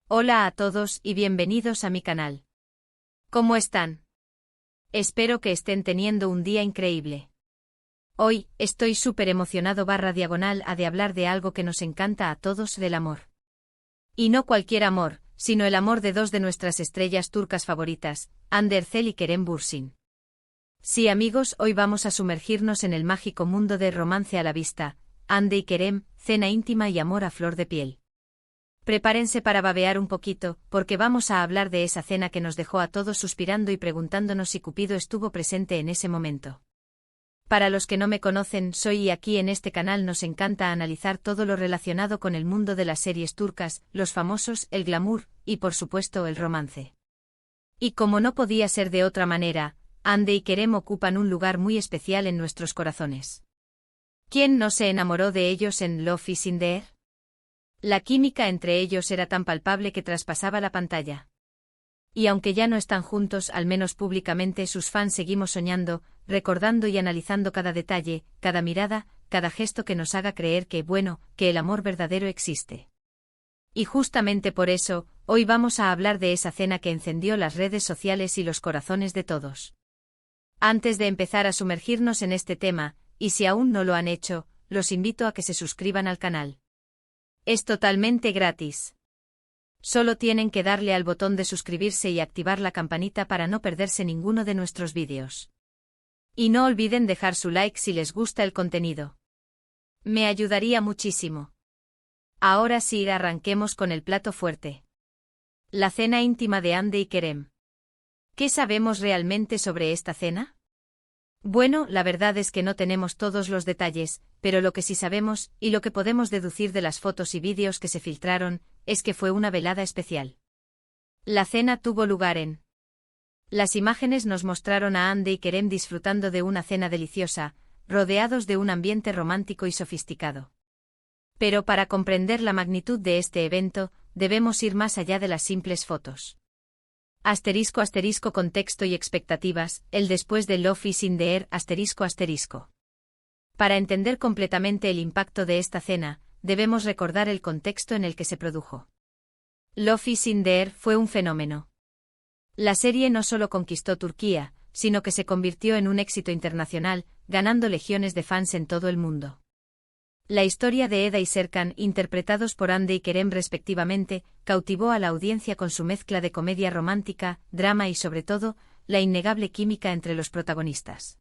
Hola a todos y bienvenidos a mi canal. ¿Cómo están? Espero que estén teniendo un día increíble. Hoy, estoy súper emocionado /diagonal de hablar de algo que nos encanta a todos, del amor. Y no cualquier amor, sino el amor de dos de nuestras estrellas turcas favoritas, Hande Erçel y Kerem Bürsin. Sí amigos, hoy vamos a sumergirnos en el mágico mundo de Romance a la Vista, Hande y Kerem, cena íntima y amor a flor de piel. Prepárense para babear un poquito, porque vamos a hablar de esa cena que nos dejó a todos suspirando y preguntándonos si Cupido estuvo presente en ese momento. Para los que no me conocen, soy y aquí en este canal nos encanta analizar todo lo relacionado con el mundo de las series turcas, los famosos, el glamour, y por supuesto el romance. Y como no podía ser de otra manera, Hande y Kerem ocupan un lugar muy especial en nuestros corazones. ¿Quién no se enamoró de ellos en Love is in the Air? La química entre ellos era tan palpable que traspasaba la pantalla. Y aunque ya no están juntos, al menos públicamente, sus fans seguimos soñando, recordando y analizando cada detalle, cada mirada, cada gesto que nos haga creer que el amor verdadero existe. Y justamente por eso, hoy vamos a hablar de esa cena que encendió las redes sociales y los corazones de todos. Antes de empezar a sumergirnos en este tema, y si aún no lo han hecho, los invito a que se suscriban al canal. Es totalmente gratis. Solo tienen que darle al botón de suscribirse y activar la campanita para no perderse ninguno de nuestros vídeos. Y no olviden dejar su like si les gusta el contenido. Me ayudaría muchísimo. Ahora sí, arranquemos con el plato fuerte. La cena íntima de Hande y Kerem. ¿Qué sabemos realmente sobre esta cena? Bueno, la verdad es que no tenemos todos los detalles, pero lo que sí sabemos, y lo que podemos deducir de las fotos y vídeos que se filtraron, es que fue una velada especial. La cena tuvo lugar en... Las imágenes nos mostraron a Hande y Kerem disfrutando de una cena deliciosa, rodeados de un ambiente romántico y sofisticado. Pero para comprender la magnitud de este evento, debemos ir más allá de las simples fotos. *** Contexto y expectativas, el después de Love is in the Air, ***. Para entender completamente el impacto de esta cena, debemos recordar el contexto en el que se produjo. Love is in the Air fue un fenómeno. La serie no solo conquistó Turquía, sino que se convirtió en un éxito internacional, ganando legiones de fans en todo el mundo. La historia de Eda y Serkan, interpretados por Hande y Kerem respectivamente, cautivó a la audiencia con su mezcla de comedia romántica, drama y sobre todo, la innegable química entre los protagonistas.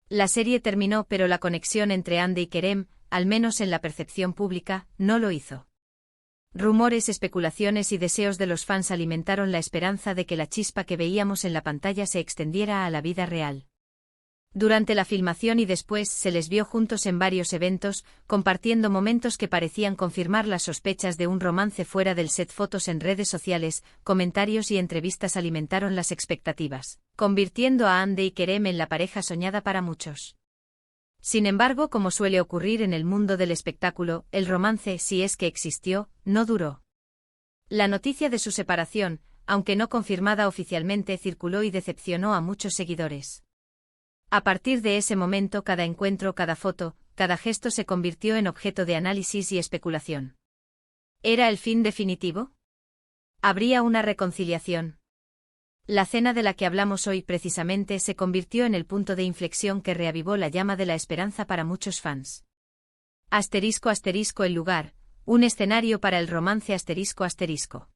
La serie terminó, pero la conexión entre Hande y Kerem, al menos en la percepción pública, no lo hizo. Rumores, especulaciones y deseos de los fans alimentaron la esperanza de que la chispa que veíamos en la pantalla se extendiera a la vida real. Durante la filmación y después se les vio juntos en varios eventos, compartiendo momentos que parecían confirmar las sospechas de un romance fuera del set. Fotos en redes sociales, comentarios y entrevistas alimentaron las expectativas, convirtiendo a Hande y Kerem en la pareja soñada para muchos. Sin embargo, como suele ocurrir en el mundo del espectáculo, el romance, si es que existió, no duró. La noticia de su separación, aunque no confirmada oficialmente, circuló y decepcionó a muchos seguidores. A partir de ese momento, cada encuentro, cada foto, cada gesto se convirtió en objeto de análisis y especulación. ¿Era el fin definitivo? ¿Habría una reconciliación? La cena de la que hablamos hoy precisamente se convirtió en el punto de inflexión que reavivó la llama de la esperanza para muchos fans. *** El lugar, un escenario para el romance ***.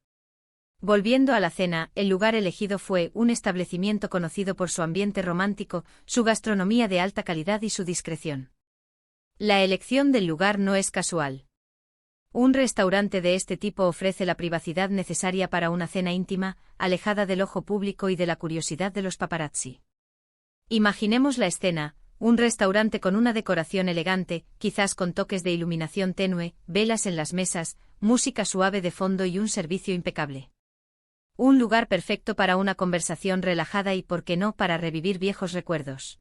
Volviendo a la cena, el lugar elegido fue un establecimiento conocido por su ambiente romántico, su gastronomía de alta calidad y su discreción. La elección del lugar no es casual. Un restaurante de este tipo ofrece la privacidad necesaria para una cena íntima, alejada del ojo público y de la curiosidad de los paparazzi. Imaginemos la escena, un restaurante con una decoración elegante, quizás con toques de iluminación tenue, velas en las mesas, música suave de fondo y un servicio impecable. Un lugar perfecto para una conversación relajada y, por qué no, para revivir viejos recuerdos.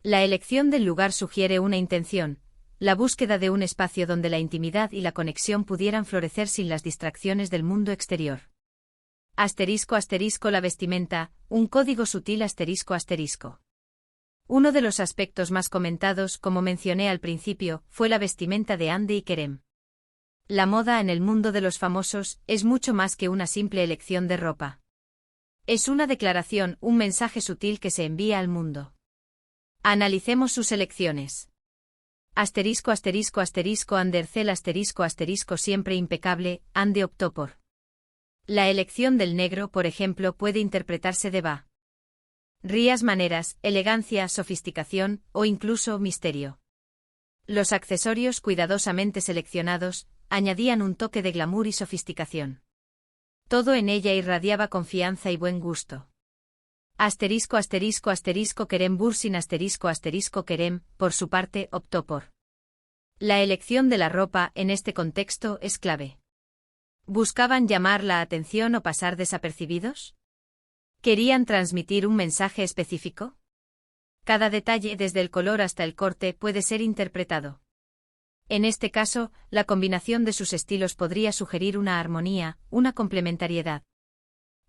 La elección del lugar sugiere una intención, la búsqueda de un espacio donde la intimidad y la conexión pudieran florecer sin las distracciones del mundo exterior. *** La vestimenta, un código sutil ***. Uno de los aspectos más comentados, como mencioné al principio, fue la vestimenta de Hande y Kerem. La moda en el mundo de los famosos es mucho más que una simple elección de ropa. Es una declaración, un mensaje sutil que se envía al mundo. Analicemos sus elecciones. Asterisco asterisco asterisco Andercel asterisco asterisco siempre impecable, Ande optó por. La elección del negro, por ejemplo, puede interpretarse de varias maneras, elegancia, sofisticación, o incluso misterio. Los accesorios cuidadosamente seleccionados añadían un toque de glamour y sofisticación. Todo en ella irradiaba confianza y buen gusto. Asterisco asterisco asterisco Kerem Bürsin asterisco Kerem, por su parte, optó por. La elección de la ropa en este contexto es clave. ¿Buscaban llamar la atención o pasar desapercibidos? ¿Querían transmitir un mensaje específico? Cada detalle, desde el color hasta el corte, puede ser interpretado. En este caso, la combinación de sus estilos podría sugerir una armonía, una complementariedad.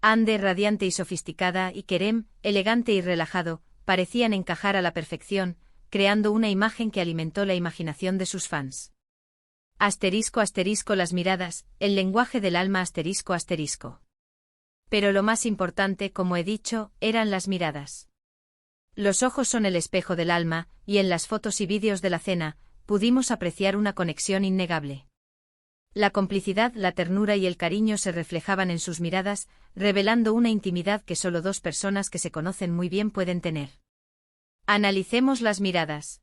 Ande, radiante y sofisticada, y Kerem, elegante y relajado, parecían encajar a la perfección, creando una imagen que alimentó la imaginación de sus fans. Asterisco asterisco Las miradas, el lenguaje del alma asterisco asterisco. Pero lo más importante, como he dicho, eran las miradas. Los ojos son el espejo del alma, y en las fotos y vídeos de la cena, pudimos apreciar una conexión innegable. La complicidad, la ternura y el cariño se reflejaban en sus miradas, revelando una intimidad que solo dos personas que se conocen muy bien pueden tener. Analicemos las miradas.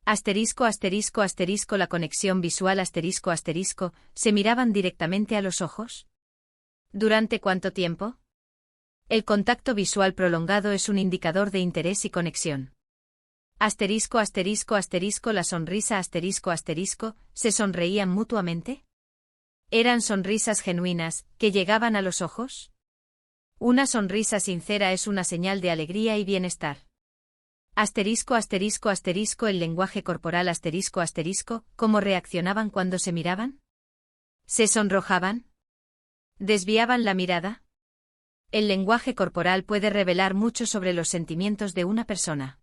Asterisco asterisco asterisco La conexión visual asterisco asterisco, ¿se miraban directamente a los ojos? ¿Durante cuánto tiempo? El contacto visual prolongado es un indicador de interés y conexión. Asterisco asterisco asterisco La sonrisa asterisco asterisco, ¿se sonreían mutuamente? ¿Eran sonrisas genuinas, que llegaban a los ojos? Una sonrisa sincera es una señal de alegría y bienestar. Asterisco asterisco asterisco El lenguaje corporal asterisco asterisco, ¿cómo reaccionaban cuando se miraban? ¿Se sonrojaban? ¿Desviaban la mirada? El lenguaje corporal puede revelar mucho sobre los sentimientos de una persona.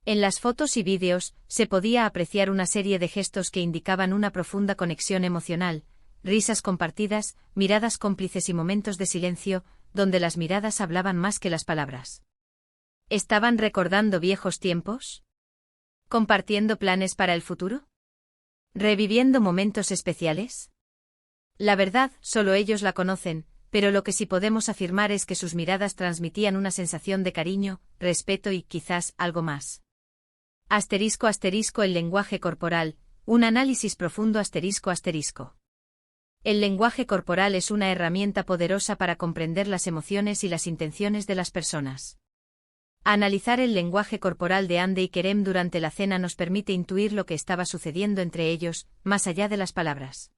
En las fotos y vídeos, se podía apreciar una serie de gestos que indicaban una profunda conexión emocional, risas compartidas, miradas cómplices y momentos de silencio, donde las miradas hablaban más que las palabras. ¿Estaban recordando viejos tiempos? ¿Compartiendo planes para el futuro? ¿Reviviendo momentos especiales? La verdad, solo ellos la conocen, pero lo que sí podemos afirmar es que sus miradas transmitían una sensación de cariño, respeto y, quizás, algo más. Asterisco asterisco El lenguaje corporal, un análisis profundo asterisco asterisco. El lenguaje corporal es una herramienta poderosa para comprender las emociones y las intenciones de las personas. Analizar el lenguaje corporal de Ande y Kerem durante la cena nos permite intuir lo que estaba sucediendo entre ellos, más allá de las palabras.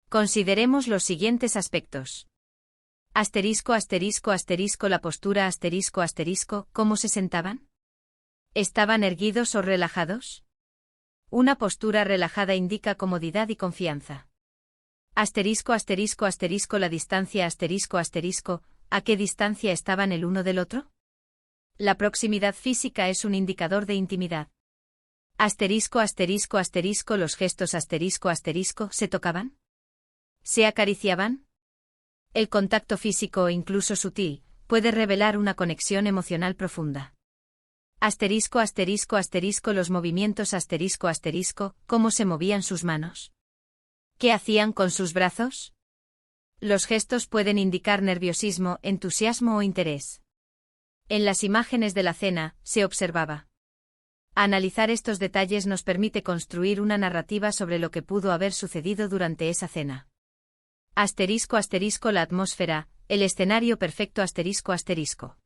Consideremos los siguientes aspectos. Asterisco asterisco asterisco La postura asterisco asterisco, ¿cómo se sentaban? ¿Estaban erguidos o relajados? Una postura relajada indica comodidad y confianza. Asterisco asterisco asterisco La distancia asterisco asterisco, ¿a qué distancia estaban el uno del otro? La proximidad física es un indicador de intimidad. Asterisco asterisco asterisco Los gestos asterisco asterisco, ¿se tocaban? ¿Se acariciaban? El contacto físico, incluso sutil, puede revelar una conexión emocional profunda. Asterisco asterisco asterisco Los movimientos asterisco asterisco, ¿cómo se movían sus manos? ¿Qué hacían con sus brazos? Los gestos pueden indicar nerviosismo, entusiasmo o interés. En las imágenes de la cena, se observaba. Analizar estos detalles nos permite construir una narrativa sobre lo que pudo haber sucedido durante esa cena. Asterisco asterisco La atmósfera, el escenario perfecto asterisco asterisco.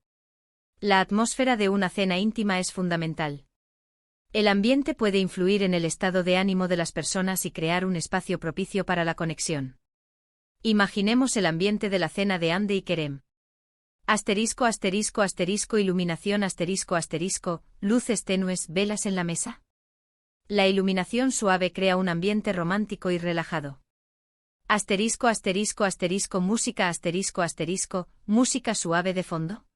La atmósfera de una cena íntima es fundamental. El ambiente puede influir en el estado de ánimo de las personas y crear un espacio propicio para la conexión. Imaginemos el ambiente de la cena de Ande y Kerem. Asterisco asterisco asterisco Iluminación asterisco asterisco, luces tenues, velas en la mesa. La iluminación suave crea un ambiente romántico y relajado. Asterisco asterisco asterisco Música asterisco asterisco, música suave de fondo.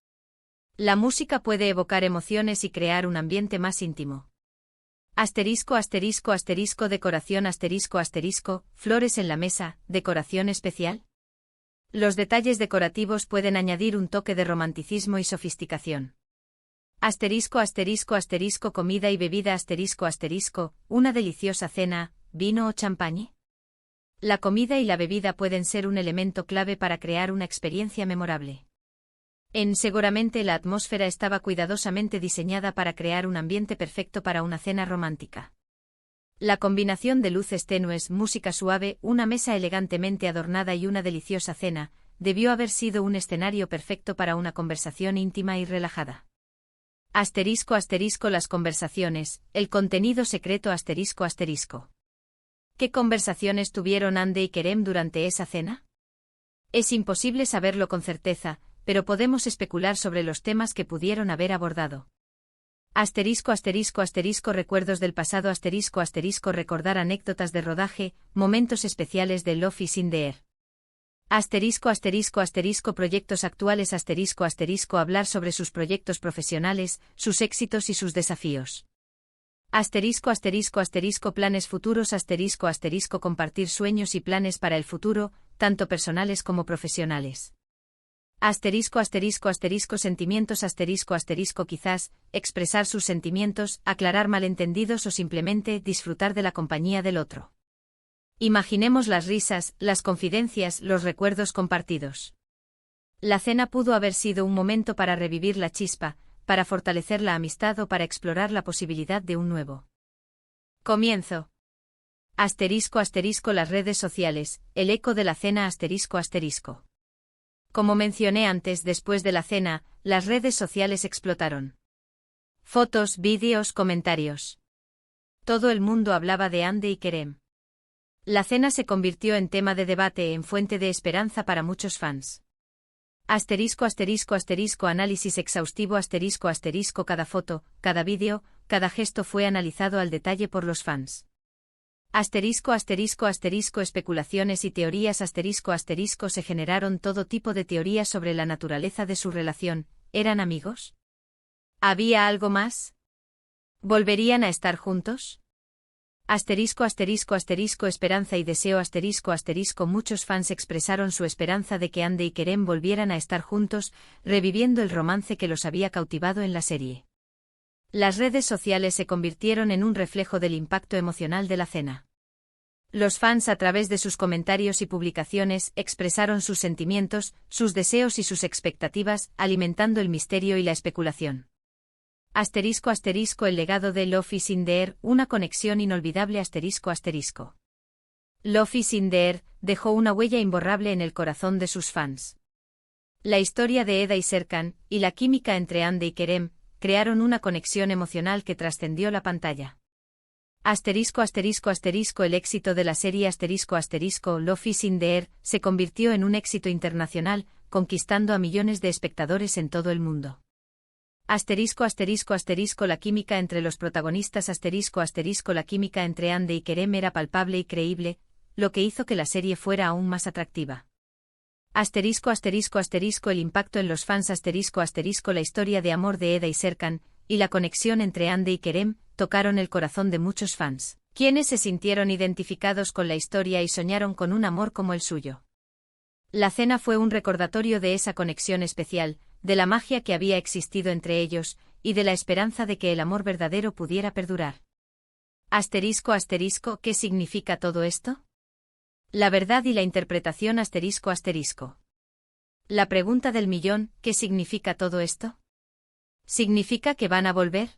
La música puede evocar emociones y crear un ambiente más íntimo. Asterisco asterisco asterisco decoración asterisco asterisco, flores en la mesa, decoración especial. Los detalles decorativos pueden añadir un toque de romanticismo y sofisticación. Asterisco asterisco asterisco comida y bebida asterisco asterisco, una deliciosa cena, vino o champagne. La comida y la bebida pueden ser un elemento clave para crear una experiencia memorable. Seguramente la atmósfera estaba cuidadosamente diseñada para crear un ambiente perfecto para una cena romántica. La combinación de luces tenues, música suave, una mesa elegantemente adornada y una deliciosa cena, debió haber sido un escenario perfecto para una conversación íntima y relajada. Asterisco asterisco las conversaciones, el contenido secreto asterisco asterisco. ¿Qué conversaciones tuvieron Andy y Kerem durante esa cena? Es imposible saberlo con certeza, pero podemos especular sobre los temas que pudieron haber abordado. Asterisco asterisco asterisco recuerdos del pasado asterisco asterisco recordar anécdotas de rodaje, momentos especiales de Love is in the air. Asterisco asterisco asterisco proyectos actuales asterisco asterisco hablar sobre sus proyectos profesionales, sus éxitos y sus desafíos. Asterisco asterisco asterisco planes futuros asterisco asterisco compartir sueños y planes para el futuro, tanto personales como profesionales. Asterisco asterisco asterisco sentimientos asterisco asterisco quizás, expresar sus sentimientos, aclarar malentendidos o simplemente disfrutar de la compañía del otro. Imaginemos las risas, las confidencias, los recuerdos compartidos. La cena pudo haber sido un momento para revivir la chispa, para fortalecer la amistad o para explorar la posibilidad de un nuevo comienzo. Asterisco asterisco las redes sociales, el eco de la cena asterisco asterisco. Como mencioné antes, después de la cena, las redes sociales explotaron. Fotos, vídeos, comentarios. Todo el mundo hablaba de Andy y Kerem. La cena se convirtió en tema de debate, en fuente de esperanza para muchos fans. Asterisco asterisco asterisco análisis exhaustivo asterisco asterisco cada foto, cada vídeo, cada gesto fue analizado al detalle por los fans. Asterisco asterisco asterisco especulaciones y teorías asterisco asterisco se generaron todo tipo de teorías sobre la naturaleza de su relación. ¿Eran amigos? ¿Había algo más? ¿Volverían a estar juntos? Asterisco asterisco asterisco esperanza y deseo asterisco asterisco muchos fans expresaron su esperanza de que Andy y Kerem volvieran a estar juntos, reviviendo el romance que los había cautivado en la serie. Las redes sociales se convirtieron en un reflejo del impacto emocional de la cena. Los fans a través de sus comentarios y publicaciones expresaron sus sentimientos, sus deseos y sus expectativas, alimentando el misterio y la especulación. Asterisco asterisco el legado de Love is in the air, una conexión inolvidable asterisco asterisco. Love is in the air dejó una huella imborrable en el corazón de sus fans. La historia de Eda y Serkan, y la química entre Andy y Kerem, crearon una conexión emocional que trascendió la pantalla. Asterisco asterisco asterisco el éxito de la serie asterisco asterisco Love is in the air se convirtió en un éxito internacional, conquistando a millones de espectadores en todo el mundo. Asterisco asterisco asterisco la química entre los protagonistas asterisco asterisco la química entre Andy y Kerem era palpable y creíble, lo que hizo que la serie fuera aún más atractiva. Asterisco asterisco asterisco el impacto en los fans asterisco asterisco la historia de amor de Eda y Serkan, y la conexión entre Andy y Kerem, tocaron el corazón de muchos fans, quienes se sintieron identificados con la historia y soñaron con un amor como el suyo. La cena fue un recordatorio de esa conexión especial, de la magia que había existido entre ellos, y de la esperanza de que el amor verdadero pudiera perdurar. Asterisco asterisco ¿qué significa todo esto? La verdad y la interpretación asterisco asterisco. La pregunta del millón, ¿qué significa todo esto? ¿Significa que van a volver?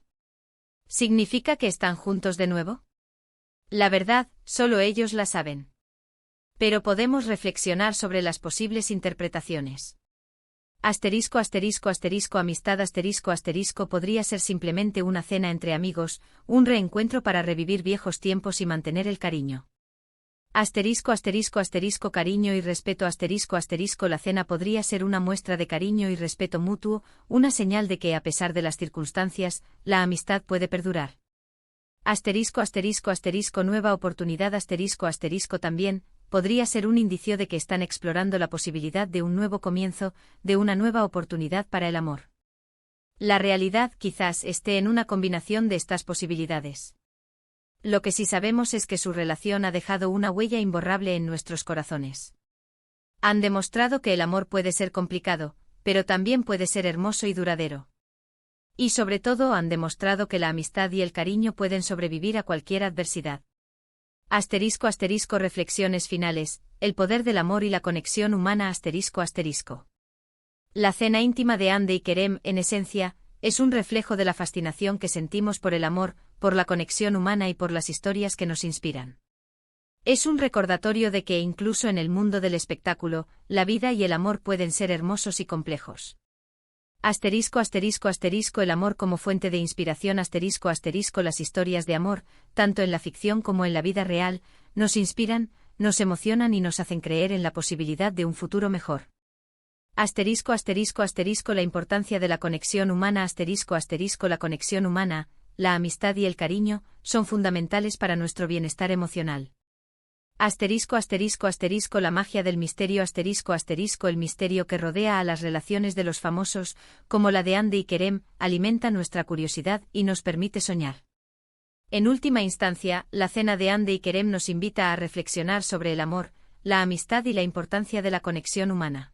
¿Significa que están juntos de nuevo? La verdad, solo ellos la saben. Pero podemos reflexionar sobre las posibles interpretaciones. Asterisco asterisco asterisco amistad asterisco asterisco podría ser simplemente una cena entre amigos, un reencuentro para revivir viejos tiempos y mantener el cariño. Asterisco asterisco asterisco cariño y respeto asterisco asterisco la cena podría ser una muestra de cariño y respeto mutuo, una señal de que a pesar de las circunstancias, la amistad puede perdurar. Asterisco asterisco asterisco nueva oportunidad asterisco asterisco también, podría ser un indicio de que están explorando la posibilidad de un nuevo comienzo, de una nueva oportunidad para el amor. La realidad quizás esté en una combinación de estas posibilidades. Lo que sí sabemos es que su relación ha dejado una huella imborrable en nuestros corazones. Han demostrado que el amor puede ser complicado, pero también puede ser hermoso y duradero. Y sobre todo han demostrado que la amistad y el cariño pueden sobrevivir a cualquier adversidad. *** Reflexiones finales, el poder del amor y la conexión humana ***. La cena íntima de Hande y Kerem, en esencia, es un reflejo de la fascinación que sentimos por el amor, por la conexión humana y por las historias que nos inspiran. Es un recordatorio de que incluso en el mundo del espectáculo, la vida y el amor pueden ser hermosos y complejos. ***. El amor como fuente de inspiración ***. Las historias de amor, tanto en la ficción como en la vida real, nos inspiran, nos emocionan y nos hacen creer en la posibilidad de un futuro mejor. La importancia de la conexión humana La conexión humana, la amistad y el cariño, son fundamentales para nuestro bienestar emocional. La magia del misterio el misterio que rodea a las relaciones de los famosos, como la de Hande y Kerem, alimenta nuestra curiosidad y nos permite soñar. En última instancia, la cena de Hande y Kerem nos invita a reflexionar sobre el amor, la amistad y la importancia de la conexión humana.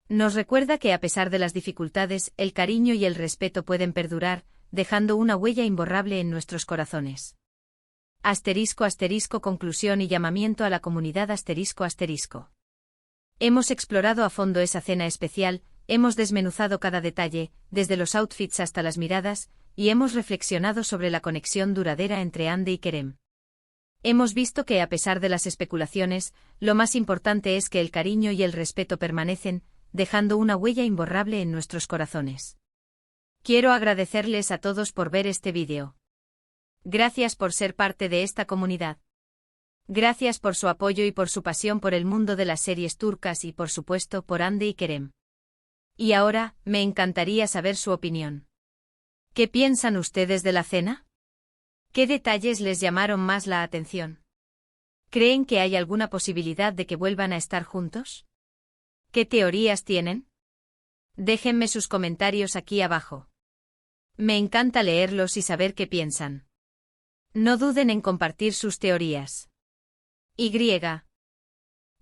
Nos recuerda que a pesar de las dificultades, el cariño y el respeto pueden perdurar, dejando una huella imborrable en nuestros corazones. Conclusión y llamamiento a la comunidad Hemos explorado a fondo esa cena especial, hemos desmenuzado cada detalle, desde los outfits hasta las miradas, y hemos reflexionado sobre la conexión duradera entre Hande y Kerem. Hemos visto que a pesar de las especulaciones, lo más importante es que el cariño y el respeto permanecen, dejando una huella imborrable en nuestros corazones. Quiero agradecerles a todos por ver este vídeo. Gracias por ser parte de esta comunidad. Gracias por su apoyo y por su pasión por el mundo de las series turcas y por supuesto por Hande y Kerem. Y ahora, me encantaría saber su opinión. ¿Qué piensan ustedes de la cena? ¿Qué detalles les llamaron más la atención? ¿Creen que hay alguna posibilidad de que vuelvan a estar juntos? ¿Qué teorías tienen? Déjenme sus comentarios aquí abajo. Me encanta leerlos y saber qué piensan. No duden en compartir sus teorías.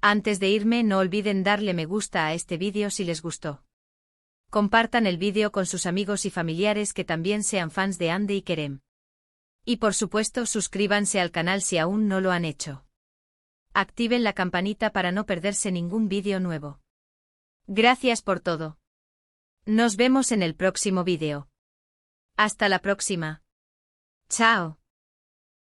Antes de irme, no olviden darle me gusta a este vídeo si les gustó. Compartan el vídeo con sus amigos y familiares que también sean fans de Hande y Kerem. Y por supuesto, suscríbanse al canal si aún no lo han hecho. Activen la campanita para no perderse ningún vídeo nuevo. Gracias por todo. Nos vemos en el próximo vídeo. Hasta la próxima. Chao.